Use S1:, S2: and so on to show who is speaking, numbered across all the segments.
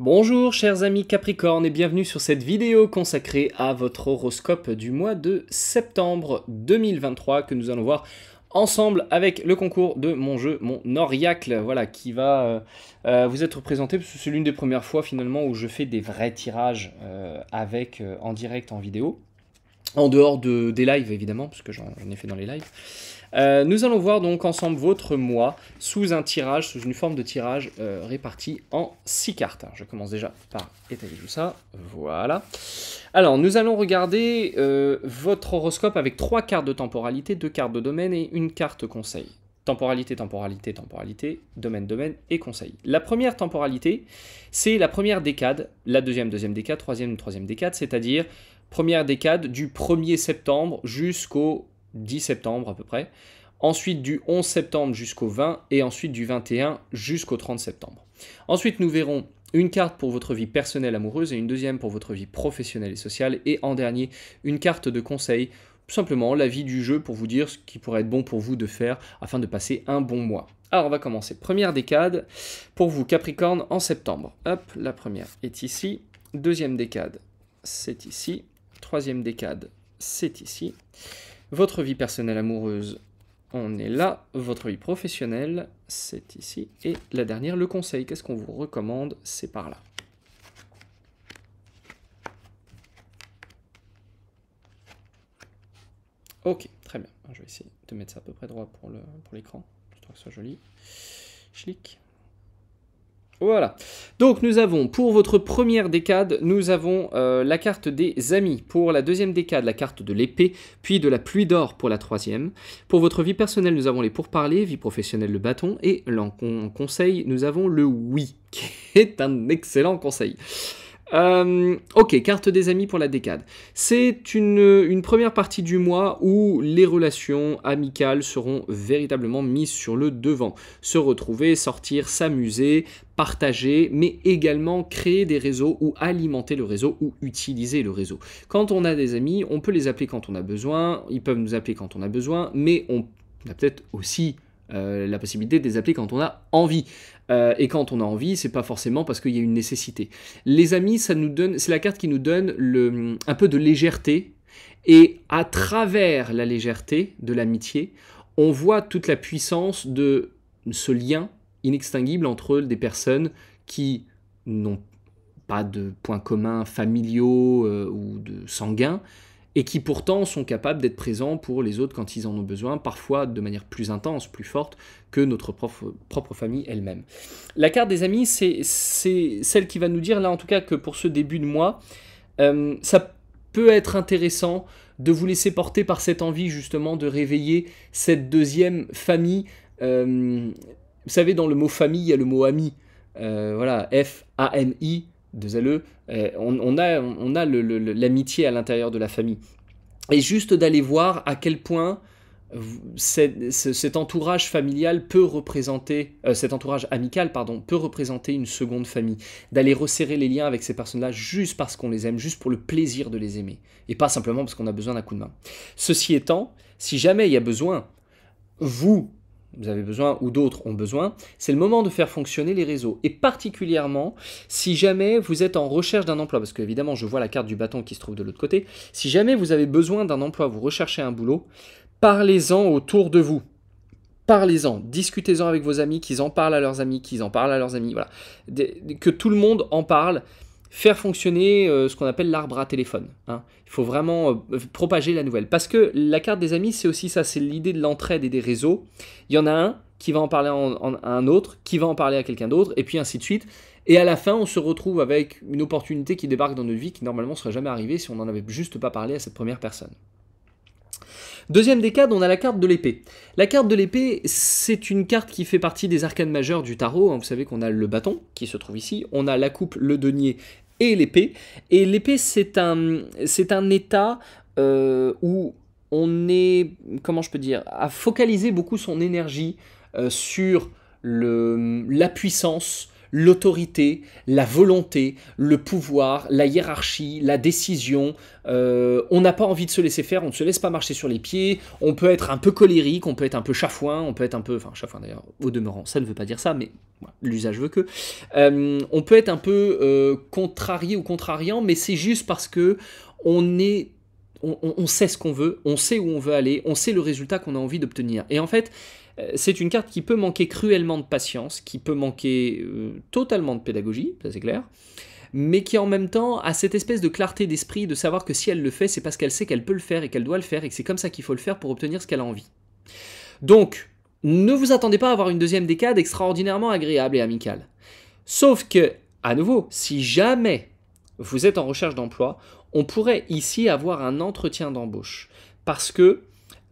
S1: Bonjour chers amis Capricorne et bienvenue sur cette vidéo consacrée à votre horoscope du mois de septembre 2023 que nous allons voir ensemble avec le concours de mon jeu, mon Oriacle, voilà, qui va vous être présenté, parce que c'est l'une des premières fois finalement où je fais des vrais tirages en direct en vidéo, en dehors des lives évidemment, parce que j'en ai fait dans les lives. Nous allons voir donc ensemble votre mois sous une forme de tirage réparti en 6 cartes. Alors, je commence déjà par étaler tout ça. Voilà. Alors, nous allons regarder votre horoscope avec 3 cartes de temporalité, 2 cartes de domaine et une carte conseil. Temporalité, temporalité, temporalité, domaine, domaine et conseil. La première temporalité, c'est la première décade, la deuxième décade, troisième décade, c'est-à-dire première décade du 1er septembre jusqu'au 10 septembre à peu près, ensuite du 11 septembre jusqu'au 20, et ensuite du 21 jusqu'au 30 septembre. Ensuite, nous verrons une carte pour votre vie personnelle amoureuse et une deuxième pour votre vie professionnelle et sociale, et en dernier, une carte de conseil, tout simplement l'avis du jeu pour vous dire ce qui pourrait être bon pour vous de faire afin de passer un bon mois. Alors on va commencer. Première décade pour vous Capricorne en septembre. Hop, la première est ici, deuxième décade c'est ici, troisième décade c'est ici. Votre vie personnelle amoureuse, on est là. Votre vie professionnelle, c'est ici. Et la dernière, le conseil. Qu'est-ce qu'on vous recommande? C'est par là. Ok, très bien. Je vais essayer de mettre ça à peu près droit pour l'écran, histoire que ce soit joli. Schlick. Voilà. Donc nous avons, pour votre première décade, nous avons la carte des amis. Pour la deuxième décade, la carte de l'épée, puis de la pluie d'or pour la troisième. Pour votre vie personnelle, nous avons les pourparlers, vie professionnelle, le bâton. Et en conseil, nous avons le oui, qui est un excellent conseil. Ok, carte des amis pour la décade. C'est une première partie du mois où les relations amicales seront véritablement mises sur le devant. Se retrouver, sortir, s'amuser, partager, mais également créer des réseaux ou alimenter le réseau ou utiliser le réseau. Quand on a des amis, on peut les appeler quand on a besoin, ils peuvent nous appeler quand on a besoin, mais on a peut-être aussi la possibilité de les appeler quand on a envie. Et quand on a envie, c'est pas forcément parce qu'il y a une nécessité. Les amis, c'est la carte qui nous donne un peu de légèreté, et à travers la légèreté de l'amitié, on voit toute la puissance de ce lien inextinguible entre des personnes qui n'ont pas de points communs familiaux ou de sanguins, et qui pourtant sont capables d'être présents pour les autres quand ils en ont besoin, parfois de manière plus intense, plus forte que notre propre famille elle-même. La carte des amis, c'est celle qui va nous dire, là en tout cas, que pour ce début de mois, ça peut être intéressant de vous laisser porter par cette envie justement de réveiller cette deuxième famille. Vous savez, dans le mot famille, il y a le mot ami. Voilà, F-A-M-I, deux LE, on a l'amitié à l'intérieur de la famille. Et juste d'aller voir à quel point cet entourage familial peut représenter, cet entourage amical, pardon, peut représenter une seconde famille. D'aller resserrer les liens avec ces personnes-là juste parce qu'on les aime, juste pour le plaisir de les aimer. Et pas simplement parce qu'on a besoin d'un coup de main. Ceci étant, si jamais il y a besoin, vous avez besoin ou d'autres ont besoin, c'est le moment de faire fonctionner les réseaux. Et particulièrement, si jamais vous êtes en recherche d'un emploi, parce que évidemment je vois la carte du bâton qui se trouve de l'autre côté, si jamais vous avez besoin d'un emploi, vous recherchez un boulot, parlez-en autour de vous. Parlez-en, discutez-en avec vos amis, qu'ils en parlent à leurs amis, qu'ils en parlent à leurs amis, voilà. Que tout le monde en parle. Faire fonctionner ce qu'on appelle l'arbre à téléphone. Hein. Il faut vraiment propager la nouvelle. Parce que la carte des amis, c'est aussi ça, c'est l'idée de l'entraide et des réseaux. Il y en a un qui va en parler à un autre, qui va en parler à quelqu'un d'autre, et puis ainsi de suite. Et à la fin, on se retrouve avec une opportunité qui débarque dans notre vie qui normalement ne serait jamais arrivée si on n'en avait juste pas parlé à cette première personne. Deuxième décade, on a la carte de l'épée. La carte de l'épée, c'est une carte qui fait partie des arcanes majeures du tarot. Vous savez qu'on a le bâton qui se trouve ici, on a la coupe, le denier et l'épée. Et l'épée, c'est un état où on est, comment je peux dire, à focaliser beaucoup son énergie sur la puissance, l'autorité, la volonté, le pouvoir, la hiérarchie, la décision. On n'a pas envie de se laisser faire, on ne se laisse pas marcher sur les pieds, on peut être un peu colérique, on peut être un peu chafouin, on peut être un peu... Enfin, chafouin d'ailleurs, au demeurant, ça ne veut pas dire ça, mais voilà, l'usage veut que. On peut être un peu contrarié ou contrariant, mais c'est juste parce que on sait ce qu'on veut, on sait où on veut aller, on sait le résultat qu'on a envie d'obtenir. Et en fait, c'est une carte qui peut manquer cruellement de patience, qui peut manquer totalement de pédagogie, ça c'est clair, mais qui en même temps a cette espèce de clarté d'esprit de savoir que si elle le fait, c'est parce qu'elle sait qu'elle peut le faire et qu'elle doit le faire et que c'est comme ça qu'il faut le faire pour obtenir ce qu'elle a envie. Donc, ne vous attendez pas à avoir une deuxième décade extraordinairement agréable et amicale. Sauf que, à nouveau, si jamais vous êtes en recherche d'emploi, on pourrait ici avoir un entretien d'embauche. Parce que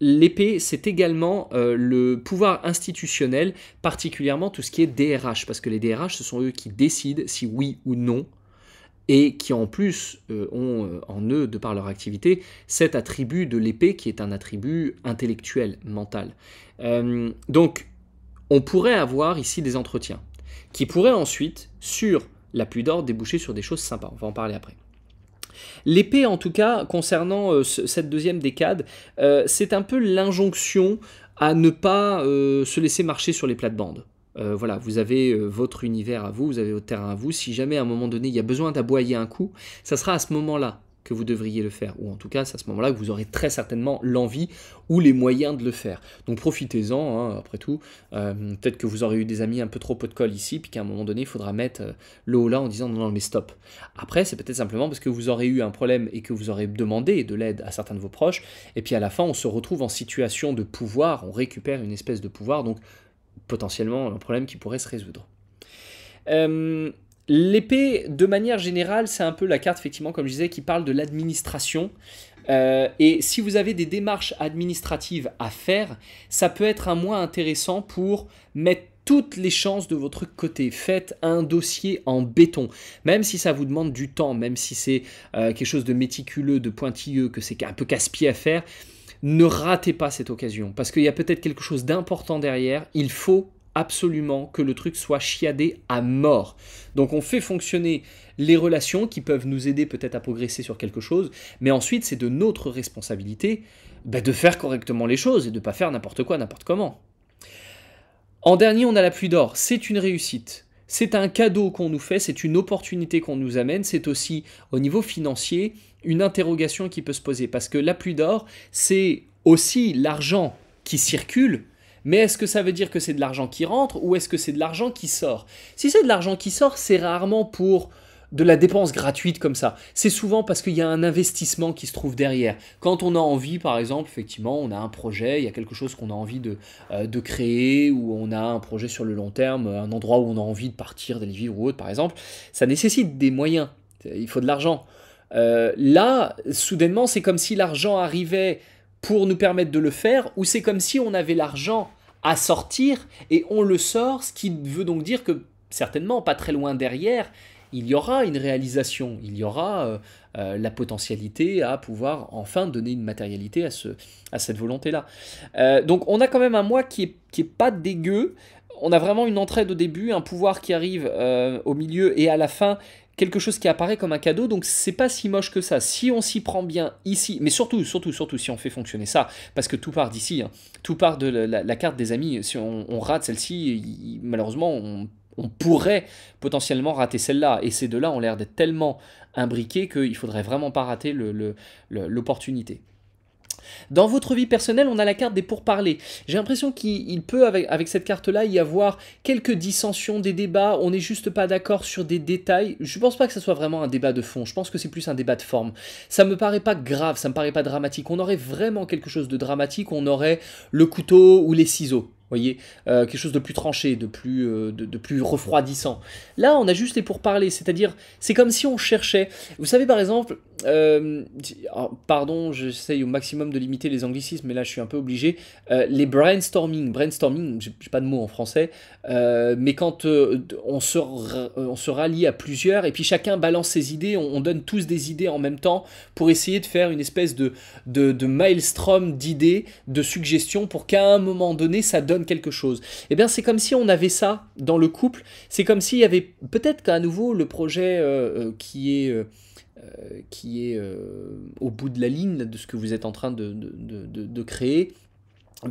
S1: l'épée, c'est également le pouvoir institutionnel, particulièrement tout ce qui est DRH. Parce que les DRH, ce sont eux qui décident si oui ou non, et qui en plus ont en eux, de par leur activité, cet attribut de l'épée qui est un attribut intellectuel, mental. Donc, on pourrait avoir ici des entretiens, qui pourraient ensuite, sur la pluie d'or, déboucher sur des choses sympas. On va en parler après. L'épée, en tout cas, concernant cette deuxième décade, c'est un peu l'injonction à ne pas se laisser marcher sur les plates-bandes. Voilà, vous avez votre univers à vous, vous avez votre terrain à vous. Si jamais à un moment donné il y a besoin d'aboyer un coup, ça sera à ce moment-là que vous devriez le faire, ou en tout cas c'est à ce moment-là que vous aurez très certainement l'envie ou les moyens de le faire. Donc profitez-en, hein, après tout. Peut-être que vous aurez eu des amis un peu trop pot de colle ici, puis qu'à un moment donné il faudra mettre le haut là en disant non, non mais stop. Après c'est peut-être simplement parce que vous aurez eu un problème et que vous aurez demandé de l'aide à certains de vos proches, et puis à la fin on se retrouve en situation de pouvoir, on récupère une espèce de pouvoir, donc potentiellement un problème qui pourrait se résoudre. L'épée, de manière générale, c'est un peu la carte, effectivement, comme je disais, qui parle de l'administration. Et si vous avez des démarches administratives à faire, ça peut être un mois intéressant pour mettre toutes les chances de votre côté. Faites un dossier en béton, même si ça vous demande du temps, même si c'est quelque chose de méticuleux, de pointilleux, que c'est un peu casse-pied à faire. Ne ratez pas cette occasion, parce qu'il y a peut-être quelque chose d'important derrière. Il faut absolument que le truc soit chiadé à mort. Donc on fait fonctionner les relations qui peuvent nous aider peut-être à progresser sur quelque chose, mais ensuite c'est de notre responsabilité de faire correctement les choses et de ne pas faire n'importe quoi, n'importe comment. En dernier, on a la pluie d'or. C'est une réussite. C'est un cadeau qu'on nous fait, c'est une opportunité qu'on nous amène, c'est aussi au niveau financier une interrogation qui peut se poser, parce que la pluie d'or, c'est aussi l'argent qui circule, mais est-ce que ça veut dire que c'est de l'argent qui rentre ou est-ce que c'est de l'argent qui sort? Si c'est de l'argent qui sort, c'est rarement pour de la dépense gratuite comme ça. C'est souvent parce qu'il y a un investissement qui se trouve derrière. Quand on a envie, par exemple, effectivement, on a un projet, il y a quelque chose qu'on a envie de créer, ou on a un projet sur le long terme, un endroit où on a envie de partir, d'aller vivre ou autre, par exemple, ça nécessite des moyens. Il faut de l'argent. Là, soudainement, c'est comme si l'argent arrivait pour nous permettre de le faire, ou c'est comme si on avait l'argent à sortir et on le sort, ce qui veut donc dire que certainement, pas très loin derrière, il y aura une réalisation, il y aura la potentialité à pouvoir enfin donner une matérialité à cette volonté-là. Donc on a quand même un mois qui est pas dégueu, on a vraiment une entraide au début, un pouvoir qui arrive au milieu et à la fin, quelque chose qui apparaît comme un cadeau, donc c'est pas si moche que ça. Si on s'y prend bien ici, mais surtout si on fait fonctionner ça, parce que tout part d'ici, hein, tout part de la carte des amis. Si on rate celle-ci, malheureusement, on pourrait potentiellement rater celle-là, et ces deux-là ont l'air d'être tellement imbriqués qu'il faudrait vraiment pas rater l'opportunité. Dans votre vie personnelle, on a la carte des pourparlers. J'ai l'impression qu'il peut, avec cette carte-là, y avoir quelques dissensions, des débats, on n'est juste pas d'accord sur des détails. Je pense pas que ce soit vraiment un débat de fond, je pense que c'est plus un débat de forme. Ça me paraît pas grave, ça me paraît pas dramatique. On aurait vraiment quelque chose de dramatique, on aurait le couteau ou les ciseaux. Voyez, quelque chose de plus tranché, de plus refroidissant. Là, on a juste les pourparlers, c'est-à-dire, c'est comme si on cherchait. Vous savez, par exemple, pardon, j'essaye au maximum de limiter les anglicismes, mais là je suis un peu obligé. Les brainstorming, j'ai pas de mot en français, mais quand on se rallie à plusieurs et puis chacun balance ses idées, on donne tous des idées en même temps pour essayer de faire une espèce de maelstrom d'idées, de suggestions pour qu'à un moment donné ça donne quelque chose. Eh bien c'est comme si on avait ça dans le couple, c'est comme s'il y avait peut-être qu'à nouveau le projet qui est au bout de la ligne de ce que vous êtes en train de créer.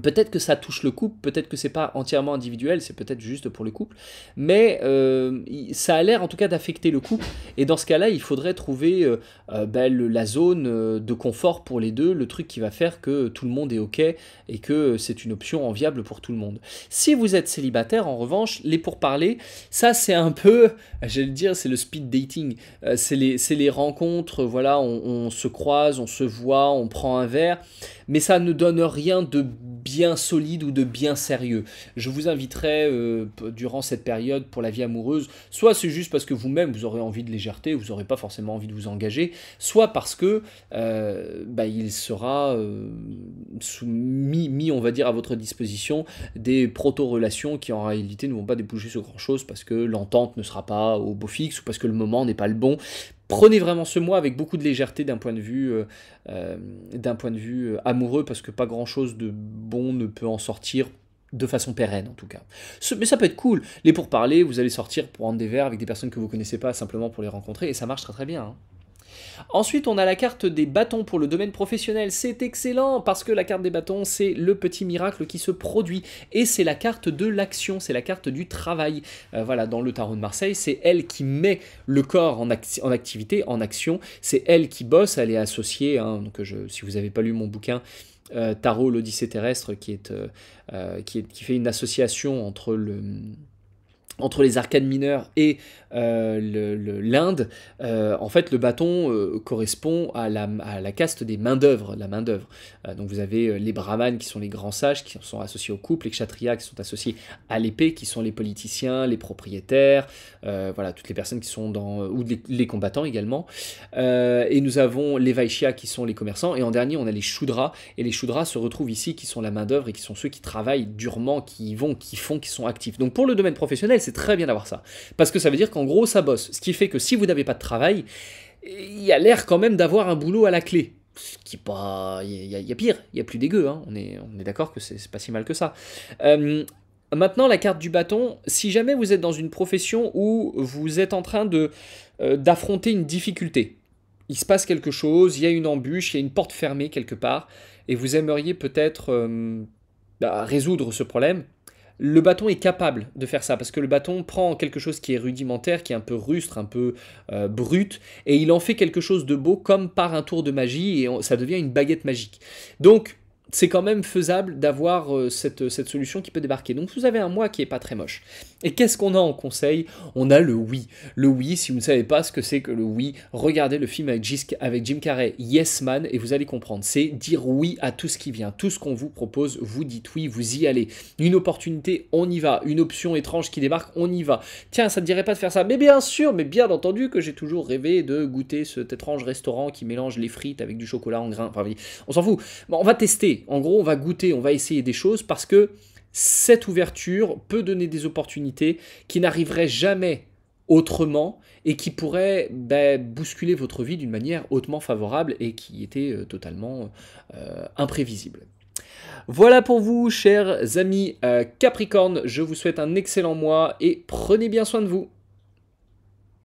S1: Peut-être que ça touche le couple, peut-être que c'est pas entièrement individuel, c'est peut-être juste pour le couple, mais ça a l'air en tout cas d'affecter le couple, et dans ce cas-là, il faudrait trouver la zone de confort pour les deux, le truc qui va faire que tout le monde est ok, et que c'est une option enviable pour tout le monde. Si vous êtes célibataire, en revanche, les pourparlers, ça c'est un peu, j'allais le dire, c'est le speed dating, c'est les rencontres, voilà, on se croise, on se voit, on prend un verre, mais ça ne donne rien de bien solide ou de bien sérieux. Je vous inviterai durant cette période pour la vie amoureuse, soit c'est juste parce que vous-même vous aurez envie de légèreté, vous n'aurez pas forcément envie de vous engager, soit parce que il sera mis, on va dire, à votre disposition des proto-relations qui en réalité ne vont pas déboucher sur grand-chose parce que l'entente ne sera pas au beau fixe ou parce que le moment n'est pas le bon. Prenez vraiment ce mois avec beaucoup de légèreté d'un point de vue amoureux, parce que pas grand-chose de bon ne peut en sortir de façon pérenne en tout cas. Mais ça peut être cool. Les pourparlers, vous allez sortir pour prendre des verres avec des personnes que vous connaissez pas simplement pour les rencontrer, et ça marche très très bien. Hein. Ensuite, on a la carte des bâtons pour le domaine professionnel. C'est excellent parce que la carte des bâtons, c'est le petit miracle qui se produit. Et c'est la carte de l'action, c'est la carte du travail. Voilà, dans le tarot de Marseille, c'est elle qui met le corps en activité, en action. C'est elle qui bosse, elle est associée. Hein, donc si vous n'avez pas lu mon bouquin, Tarot, l'Odyssée terrestre, qui fait une association entre les arcanes mineures et l'Inde, en fait le bâton correspond à la caste des mains-d'œuvre, la main-d'œuvre. Donc vous avez les brahmanes qui sont les grands sages, qui sont associés au couple, les kshatriyas qui sont associés à l'épée, qui sont les politiciens, les propriétaires, voilà, toutes les personnes qui sont ou les combattants également. Et nous avons les vaishyas qui sont les commerçants, et en dernier on a les shudras, et les shudras se retrouvent ici, qui sont la main-d'œuvre et qui sont ceux qui travaillent durement, qui sont actifs. Donc pour le domaine professionnel, c'est très bien d'avoir ça, parce que ça veut dire qu'en gros ça bosse, ce qui fait que si vous n'avez pas de travail, il y a l'air quand même d'avoir un boulot à la clé, ce qui est pas, il y a pire, il y a plus dégueu, hein. On est d'accord que c'est pas si mal que ça. Maintenant, la carte du bâton, si jamais vous êtes dans une profession où vous êtes en train d'affronter une difficulté, il se passe quelque chose, il y a une embûche, il y a une porte fermée quelque part, et vous aimeriez peut-être résoudre ce problème, le bâton est capable de faire ça, parce que le bâton prend quelque chose qui est rudimentaire, qui est un peu rustre, un peu brut, et il en fait quelque chose de beau, comme par un tour de magie, et ça devient une baguette magique. Donc, c'est quand même faisable d'avoir cette solution qui peut débarquer. Donc vous avez un mois qui est pas très moche. Et qu'est-ce qu'on a en conseil? On a le oui. Le oui, si vous ne savez pas ce que c'est que le oui, regardez le film avec Jim Carrey, Yes Man, et vous allez comprendre. C'est dire oui à tout ce qui vient. Tout ce qu'on vous propose, vous dites oui, vous y allez. Une opportunité, on y va. Une option étrange qui débarque, on y va. Tiens, ça ne te dirait pas de faire ça? Mais bien sûr, mais bien entendu que j'ai toujours rêvé de goûter cet étrange restaurant qui mélange les frites avec du chocolat en grains. Enfin, on s'en fout. Bon, on va tester. En gros, on va goûter, on va essayer des choses, parce que cette ouverture peut donner des opportunités qui n'arriveraient jamais autrement et qui pourraient bousculer votre vie d'une manière hautement favorable et qui était totalement imprévisible. Voilà pour vous, chers amis Capricorne. Je vous souhaite un excellent mois et prenez bien soin de vous.